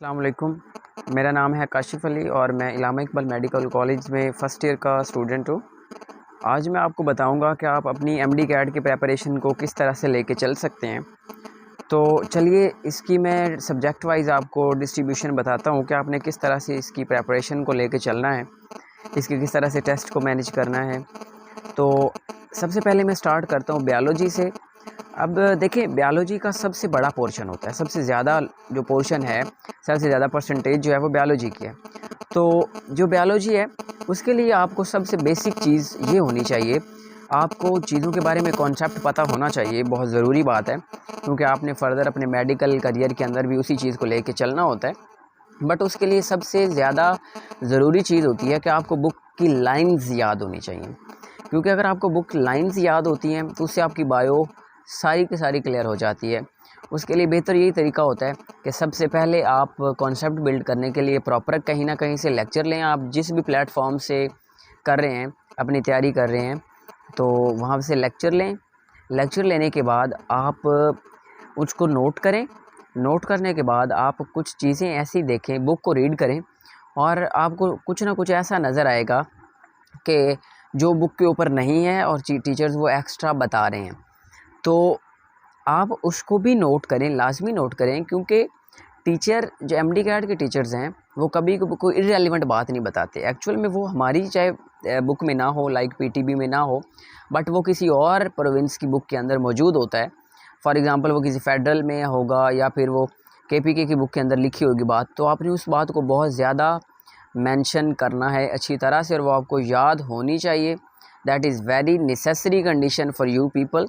अस्सलाम वालेकुम। मेरा नाम है काशिफ़ अली और मैं इलामा इकबाल मेडिकल कॉलेज में फ़र्स्ट ईयर का स्टूडेंट हूँ। आज मैं आपको बताऊँगा कि आप अपनी एमडी कैट की प्रिपरेशन को किस तरह से लेके चल सकते हैं। तो चलिए इसकी मैं सब्जेक्ट वाइज़ आपको डिस्ट्रीब्यूशन बताता हूँ कि आपने किस तरह से इसकी प्रिपरेशन को लेके चलना है, इसके किस तरह से टेस्ट को मैनेज करना है। तो सबसे पहले मैं स्टार्ट करता हूँ बायोलॉजी से। अब देखिए बायोलॉजी का सबसे बड़ा पोर्शन होता है, सबसे ज़्यादा जो पोर्शन है, सबसे ज़्यादा परसेंटेज जो है वो बायोलॉजी की है। तो जो बायोलॉजी है उसके लिए आपको सबसे बेसिक चीज़ ये होनी चाहिए, आपको चीज़ों के बारे में कॉन्सेप्ट पता होना चाहिए, बहुत ज़रूरी बात है क्योंकि आपने फ़र्दर अपने मेडिकल करियर के अंदर भी उसी चीज़ को लेके चलना होता है। बट उसके लिए सबसे ज़्यादा ज़रूरी चीज़ होती है कि आपको बुक की लाइन्स याद होनी चाहिए, क्योंकि अगर आपको बुक लाइन्स याद होती हैं तो उससे आपकी बायो सारी की सारी क्लियर हो जाती है। उसके लिए बेहतर यही तरीका होता है कि सबसे पहले आप कॉन्सेप्ट बिल्ड करने के लिए प्रॉपर कहीं ना कहीं से लेक्चर लें। आप जिस भी प्लेटफॉर्म से कर रहे हैं, अपनी तैयारी कर रहे हैं, तो वहाँ से लेक्चर लें। लेक्चर लेने के बाद आप उसको नोट करें। नोट करने के बाद आप कुछ चीज़ें ऐसी देखें, बुक को रीड करें और आपको कुछ ना कुछ ऐसा नज़र आएगा कि जो बुक के ऊपर नहीं है और टीचर्स वो एक्स्ट्रा बता रहे हैं। तो आप उसको भी नोट करें, लाज़मी नोट करें, क्योंकि टीचर जो एमडी कैट के टीचर्स हैं वो कभी कोई इररेलेवेंट बात नहीं बताते। एक्चुअल में वो हमारी चाहे बुक में ना हो, लाइक पीटीबी में ना हो, बट वो किसी और प्रोविंस की बुक के अंदर मौजूद होता है। फॉर एग्ज़ाम्पल वो किसी फेडरल में होगा या फिर वो केपीके की बुक के अंदर लिखी होगी बात, तो आपने उस बात को बहुत ज़्यादा मेंशन करना है अच्छी तरह से और वो आपको याद होनी चाहिए। That is very necessary condition for you people.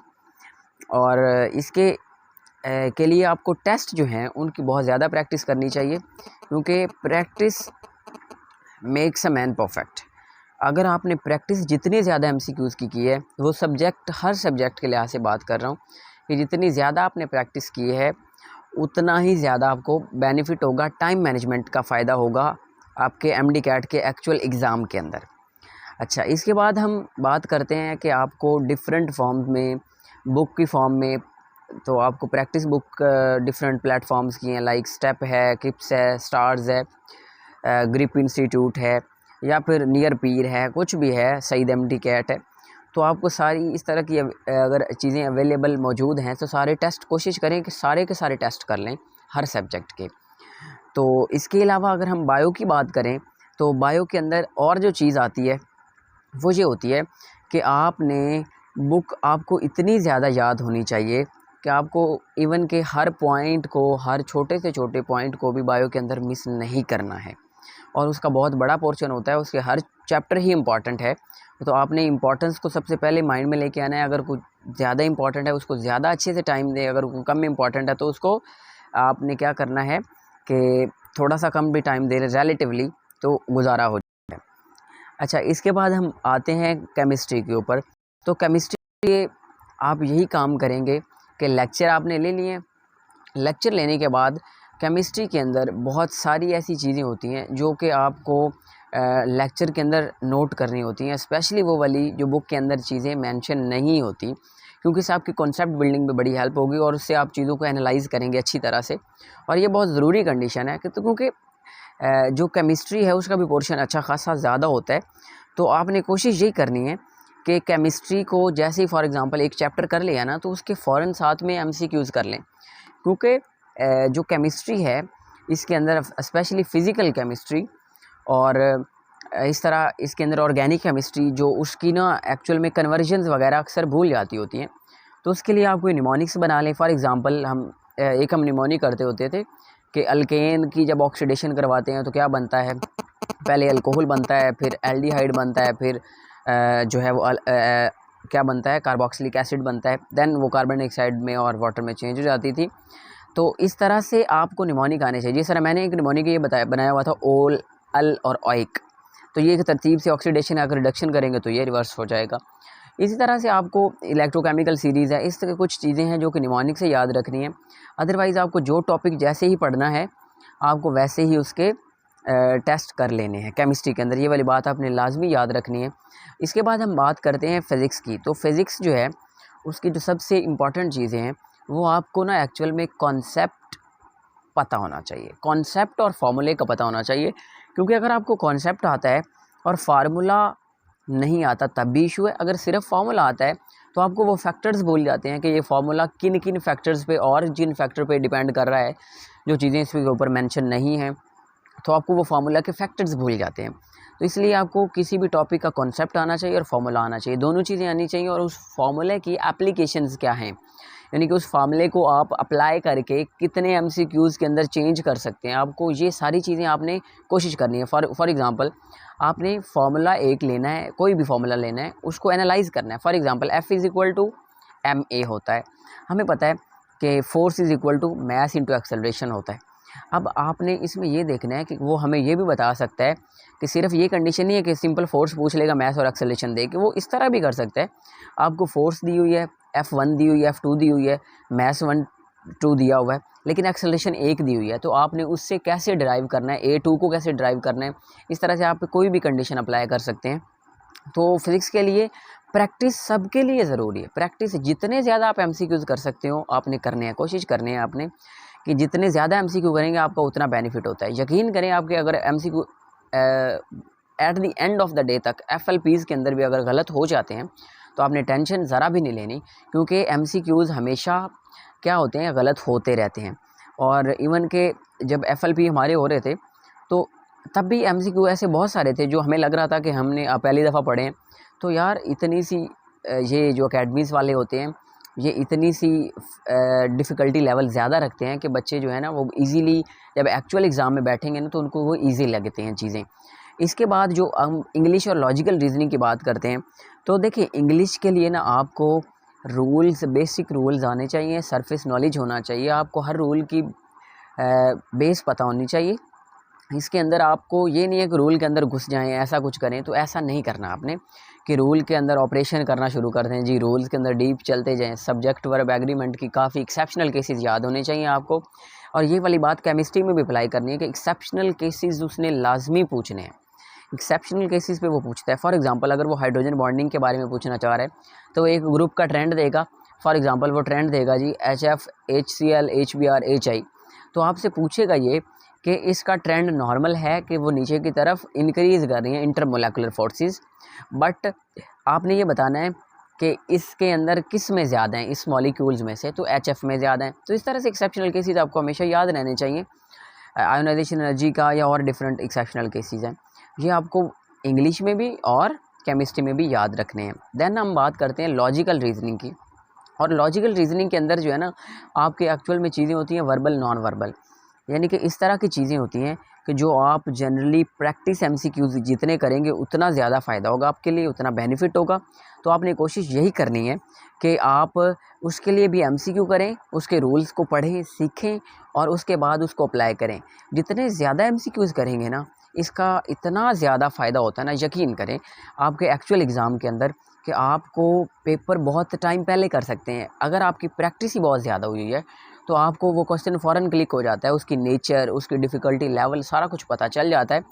और इसके के लिए आपको टेस्ट जो हैं उनकी बहुत ज़्यादा प्रैक्टिस करनी चाहिए, क्योंकि practice makes a man perfect. अगर आपने प्रैक्टिस जितनी ज़्यादा एमसीक्यूज़ की है, वो सब्जेक्ट हर सब्जेक्ट के लिहाज से बात कर रहा हूँ कि जितनी ज़्यादा आपने प्रैक्टिस की है उतना ही ज़्यादा आपको बेनिफिट होगा, टाइम मैनेजमेंट का फ़ायदा होगा आपके एमडी कैट के एक्चुअल एग्ज़ाम के अंदर। अच्छा, इसके बाद हम बात करते हैं कि आपको डिफरेंट फॉर्म में, बुक की फॉर्म में, तो आपको प्रैक्टिस बुक डिफरेंट प्लेटफॉर्म्स की हैं, लाइक स्टेप है, किप्स है, स्टार्स है, ग्रिप इंस्टीट्यूट है या फिर नियर पीर है, कुछ भी है, सईद एमडी कैट है। तो आपको सारी इस तरह की अगर चीज़ें अवेलेबल मौजूद हैं तो सारे टेस्ट कोशिश करें कि सारे के सारे टेस्ट कर लें हर सब्जेक्ट के। तो इसके अलावा अगर हम बायो की बात करें तो बायो के अंदर और जो चीज़ आती है वो ये होती है कि आपने बुक आपको इतनी ज़्यादा याद होनी चाहिए कि आपको इवन के हर पॉइंट को, हर छोटे से छोटे पॉइंट को भी बायो के अंदर मिस नहीं करना है। और उसका बहुत बड़ा पोर्शन होता है, उसके हर चैप्टर ही इम्पॉर्टेंट है। तो आपने इम्पॉर्टेंस को सबसे पहले माइंड में लेके आना है। अगर कुछ ज़्यादा इम्पॉर्टेंट है उसको ज़्यादा अच्छे से टाइम दें, अगर कोई कम इम्पॉर्टेंट है तो उसको आपने क्या करना है कि थोड़ा सा कम भी टाइम दे रिलेटिवली, तो गुजारा हो जाए। अच्छा, इसके बाद हम आते हैं केमिस्ट्री के ऊपर। तो केमिस्ट्री के आप यही काम करेंगे कि लेक्चर आपने ले लिए। लेक्चर लेने के बाद केमिस्ट्री के अंदर बहुत सारी ऐसी चीज़ें होती हैं जो कि आपको लेक्चर के अंदर नोट करनी होती हैं, स्पेशली वो वाली जो बुक के अंदर चीज़ें मेंशन नहीं होती, क्योंकि इससे आपकी कॉन्सेप्ट बिल्डिंग में बड़ी हेल्प होगी और उससे आप चीज़ों को एनालाइज करेंगे अच्छी तरह से। और ये बहुत ज़रूरी कंडीशन है क्योंकि जो केमिस्ट्री है उसका भी पोर्शन अच्छा खासा ज़्यादा होता है। तो आपने कोशिश यही करनी है कि केमिस्ट्री को जैसे ही फॉर एग्ज़ाम्पल एक चैप्टर कर लिया ना, तो उसके फ़ौरन साथ में एमसीक्यूज़ कर लें, क्योंकि जो केमिस्ट्री है इसके अंदर स्पेशली फ़िज़िकल केमिस्ट्री और इस तरह इसके अंदर ऑर्गेनिक केमिस्ट्री, जो उसकी ना एक्चुअल में कन्वर्जन्स वगैरह अक्सर भूल जाती होती हैं। तो उसके लिए आप कोई निमोनिक्स बना लें। फॉर एग्ज़ाम्पल हम निमोनिक करते होते थे कि अल्केन की जब ऑक्सीडेशन करवाते हैं तो क्या बनता है, पहले अल्कोहल बनता है, फिर एल्डिहाइड बनता है, फिर जो है वो क्या बनता है, कार्बोक्सिलिक एसिड बनता है, देन वो कार्बन डाइऑक्साइड में और वाटर में चेंज हो जाती थी। तो इस तरह से आपको निमोनिक आने चाहिए। जिस तरह मैंने एक निमोनिक ये बनाया हुआ था, ओल, अल और ऑइक। तो ये एक तरतीब से ऑक्सीडेशन अगर रिडक्शन करेंगे तो ये रिवर्स हो जाएगा। इसी तरह से आपको इलेक्ट्रोकेमिकल सीरीज़ है, इस तरह कुछ चीज़ें हैं जो कि निमोनिक से याद रखनी है। अदरवाइज़ आपको जो टॉपिक जैसे ही पढ़ना है आपको वैसे ही उसके टेस्ट कर लेने हैं केमिस्ट्री के अंदर। ये वाली बात आपने लाजमी याद रखनी है। इसके बाद हम बात करते हैं फ़िज़िक्स की। तो फ़िज़िक्स जो है उसकी जो सबसे इम्पॉर्टेंट चीज़ें हैं वो आपको ना एक्चुअल में कॉन्सेप्ट पता होना चाहिए, कॉन्सेप्ट और फार्मूले का पता होना चाहिए। क्योंकि अगर आपको कॉन्सेप्ट आता है और फार्मूला नहीं आता तब भी इशू है। अगर सिर्फ फार्मूला आता है तो आपको वो फैक्टर्स भूल जाते हैं कि ये फार्मूला किन किन फैक्टर्स पे और जिन फैक्टर पे डिपेंड कर रहा है, जो चीज़ें इसके ऊपर मेंशन नहीं हैं, तो आपको वो फार्मूला के फैक्टर्स भूल जाते हैं। तो इसलिए आपको किसी भी टॉपिक का कॉन्सेप्ट आना चाहिए और फार्मूला आना चाहिए, दोनों चीज़ें आनी चाहिए। और उस फार्मूले की एप्लीकेशंस क्या हैं, यानी कि उस फार्मूले को आप अप्लाई करके कितने एमसीक्यूज़ के अंदर चेंज कर सकते हैं, आपको ये सारी चीज़ें आपने कोशिश करनी है। फॉर एग्जांपल आपने फार्मूला एक लेना है, कोई भी फार्मूला लेना है, उसको एनालाइज करना है। फॉर एग्जांपल F=ma होता है, हमें पता है कि फोर्स = मास × एक्सेलरेशन होता है। अब आपने इसमें ये देखना है कि वो हमें ये भी बता सकता है कि सिर्फ ये कंडीशन नहीं है कि सिंपल फोर्स पूछ लेगा, मास और एक्सेलरेशन दे के, वो इस तरह भी कर सकता है। आपको फोर्स दी हुई है, F1 दी हुई है, F2 दी हुई है, मास 1 2 दिया हुआ है, लेकिन एक्सेलरेशन 1 दी हुई है, तो आपने उससे कैसे ड्राइव करना है, A2 को कैसे ड्राइव करना है, इस तरह से आप कोई भी कंडीशन अप्लाई कर सकते हैं। तो फिज़िक्स के लिए प्रैक्टिस सबके लिए ज़रूरी है। प्रैक्टिस जितने ज़्यादा आप एमसीक्यूज़ कर सकते हो आपने करने हैं, कोशिश करनी है आपने कि जितने ज़्यादा एमसीक्यू करेंगे आपका उतना बेनिफिट होता है। यकीन करें, आपके अगर MCQ at the end of the day तक एफएलपीज़ के अंदर भी अगर गलत हो जाते हैं तो आपने टेंशन ज़रा भी नहीं लेनी, क्योंकि एमसीक्यूज़ हमेशा क्या होते हैं, गलत होते रहते हैं। और इवन के जब एफएलपी हमारे हो रहे थे तो तब भी एमसीक्यू ऐसे बहुत सारे थे जो हमें लग रहा था कि हमने पहली दफ़ा पढ़े हैं, तो यार इतनी सी ये जो अकेडमीज़ वाले होते हैं ये इतनी सी डिफ़िकल्टी लेवल ज़्यादा रखते हैं कि बच्चे जो है ना वो इजीली जब एक्चुअल एग्ज़ाम में बैठेंगे ना तो उनको वो ईजी लगते हैं चीज़ें। इसके बाद जो हम इंग्लिश और लॉजिकल रीजनिंग की बात करते हैं, तो देखिए इंग्लिश के लिए ना आपको रूल्स, बेसिक रूल्स आने चाहिए, सरफेस नॉलेज होना चाहिए, आपको हर रूल की बेस पता होनी चाहिए। इसके अंदर आपको ये नहीं है कि रूल के अंदर घुस जाएं, ऐसा कुछ करें, तो ऐसा नहीं करना आपने कि रूल के अंदर ऑपरेशन करना शुरू कर दें जी, रूल्स के अंदर डीप चलते जाएं। सब्जेक्ट वर्ब एग्रीमेंट की काफ़ी एक्सेप्शनल केसेस याद होने चाहिए आपको, और ये वाली बात केमिस्ट्री में भी अप्लाई करनी है कि एक्सेप्शनल केसेस उसने लाजमी पूछने हैं। एक्सेप्शनल केसेस पे वो पूछता है। फॉर एग्जांपल अगर वो हाइड्रोजन बॉन्डिंग के बारे में पूछना चाह रहा है तो एक ग्रुप का ट्रेंड देगा। फॉर एग्जांपल वो ट्रेंड देगा जी HF HCl HBr HI, तो आपसे पूछेगा ये कि इसका ट्रेंड नॉर्मल है कि वो नीचे की तरफ इंक्रीज़ कर रही हैं इंटरमोलेकुलर फोर्सेस, बट आपने ये बताना है कि इसके अंदर किस में ज़्यादा हैं, इस मॉलिक्यूल्स में से, तो HF में ज़्यादा हैं। तो इस तरह से एक्सेप्शनल केसेस आपको हमेशा याद रहने चाहिए, आयोनाइजेशन एनर्जी का या और डिफरेंट एक्सेप्शनल केसेस हैं, ये आपको इंग्लिश में भी और केमिस्ट्री में भी याद रखने हैं। देन हम बात करते हैं लॉजिकल रीजनिंग की, और लॉजिकल रीजनिंग के अंदर जो है ना आपके एक्चुअल में चीज़ें होती हैं वर्बल नॉन वर्बल, यानी कि इस तरह की चीज़ें होती हैं कि जो आप जनरली प्रैक्टिस एमसीक्यूज़ जितने करेंगे उतना ज़्यादा फ़ायदा होगा आपके लिए, उतना बेनिफिट होगा। तो आपने कोशिश यही करनी है कि आप उसके लिए भी एमसीक्यू करें, उसके रूल्स को पढ़ें, सीखें और उसके बाद उसको अप्लाई करें। जितने ज़्यादा एमसीक्यूज़ करेंगे ना इसका इतना ज़्यादा फ़ायदा होता है ना, यकीन करें आपके एक्चुअल एग्ज़ाम के अंदर कि आपको पेपर बहुत टाइम पहले कर सकते हैं। अगर आपकी प्रैक्टिस ही बहुत ज़्यादा हुई है तो आपको वो क्वेश्चन फ़ौरन क्लिक हो जाता है, उसकी नेचर, उसकी डिफ़िकल्टी लेवल सारा कुछ पता चल जाता है।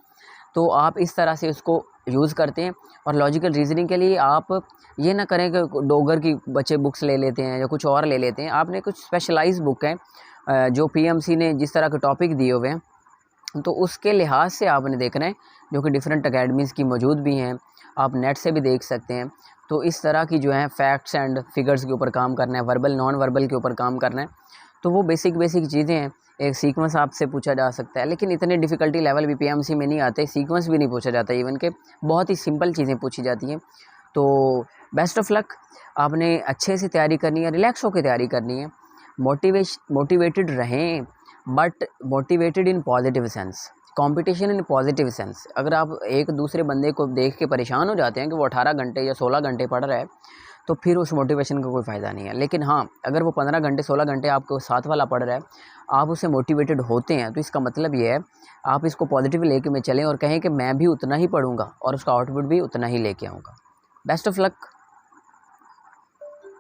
तो आप इस तरह से उसको यूज़ करते हैं। और लॉजिकल रीजनिंग के लिए आप ये ना करें कि डोगर की बच्चे बुक्स ले लेते हैं या कुछ और ले लेते हैं। आपने कुछ स्पेशलाइज बुक हैं जो पीएमसी ने जिस तरह के टॉपिक दिए हुए हैं, तो उसके लिहाज से आपने देखना है, जो कि डिफरेंट अकेडमीज़ की मौजूद भी हैं, आप नेट से भी देख सकते हैं। तो इस तरह की जो है फैक्ट्स एंड फिगर्स के ऊपर काम करना है, वर्बल नॉन वर्बल के ऊपर काम करना है। तो वो बेसिक चीज़ें हैं। एक सीक्वेंस आपसे पूछा जा सकता है, लेकिन इतने डिफ़िकल्टी लेवल भी पीएमसी में नहीं आते, सीक्वेंस भी नहीं पूछा जाता, इवन के बहुत ही सिंपल चीज़ें पूछी जाती हैं। तो बेस्ट ऑफ लक, आपने अच्छे से तैयारी करनी है, रिलैक्स होकर तैयारी करनी है, मोटिवेटेड रहें, but motivated in positive sense, competition in positive sense. अगर आप एक दूसरे बंदे को देख के परेशान हो जाते हैं कि वो 18 घंटे या 16 घंटे पढ़ रहा है, तो फिर उस मोटिवेशन का कोई फ़ायदा नहीं है। लेकिन हाँ, अगर वो 15 घंटे 16 घंटे आपको साथ वाला पढ़ रहा है, आप उससे मोटिवेटेड होते हैं, तो इसका मतलब ये है आप इसको पॉजिटिव लेके में चलें और कहें कि मैं भी उतना ही पढ़ूंगा और उसका आउटपुट भी उतना ही लेके आऊँगा। Best of luck.